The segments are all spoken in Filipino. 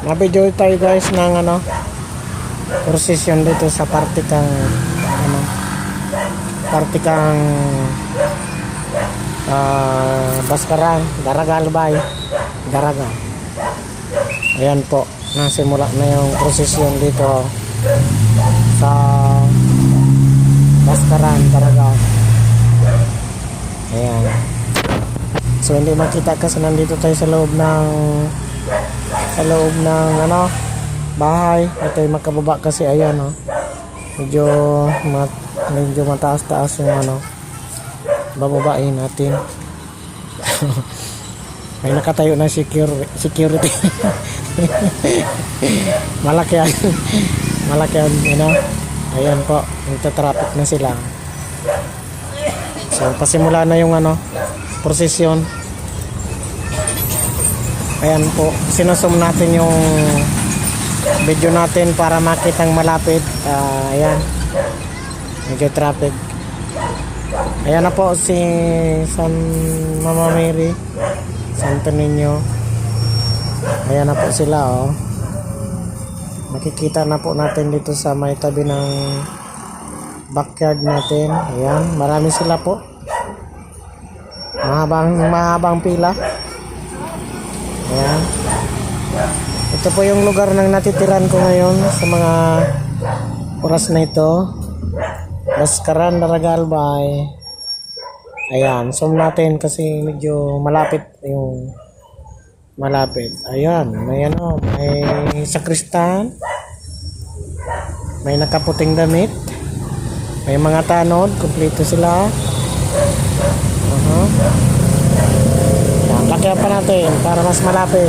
Nabidyo tayo guys ng prosesyon dito sa partikang partikang Baskaran, Daragalbay, Daraga. Ayan po, nasimula na yung prosesyon dito sa Baskaran, Daraga. Ayan. So hindi makita kasi nandito tayo sa loob ng bahay. Ito yung makababa kasi ayan medyo mataas-taas yung bababain natin. May nakatayo na security. malaki yan ayan po, nagtatraffic na sila. So pasimula na yung prosesyon. Ayan po, sinusum natin yung video natin para makitang malapit. Ayan, medyo traffic. Ayan na po si San Mama Mary, Santo Niño. Ayan na po sila makikita na po natin dito sa may tabi ng backyard natin. Ayan, marami sila po, mahabang pila. Ayan. Ito po yung lugar ng natitiran ko ngayon sa mga oras na ito. Baskaran, Daragalbay. Ayan, zoom natin kasi medyo malapit yung Ayan, may may sakristan. May nakaputing damit. May mga tanod, kumpleto sila. Lakyan pa natin para mas malapit.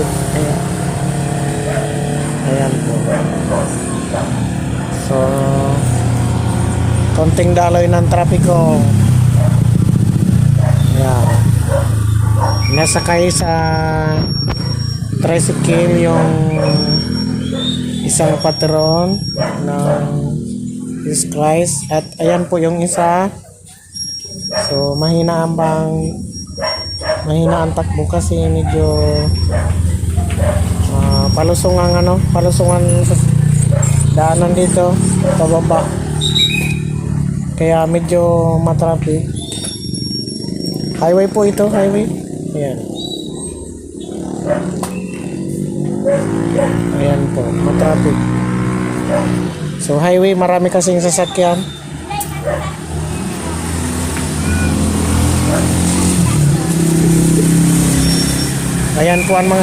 Ayan po. So konting daloy ng trapiko. Ayan. Nasakay sa tricycle yung isang patron ng Jesus Christ. At ayan po yung isa. So mahina ang takbo kasi medyo palusungan sa daanan dito pababa, kaya medyo matraffic. Highway po ito, highway. Ayan po, matraffic. So highway, marami kasing sasakyan. Ayan po ang mga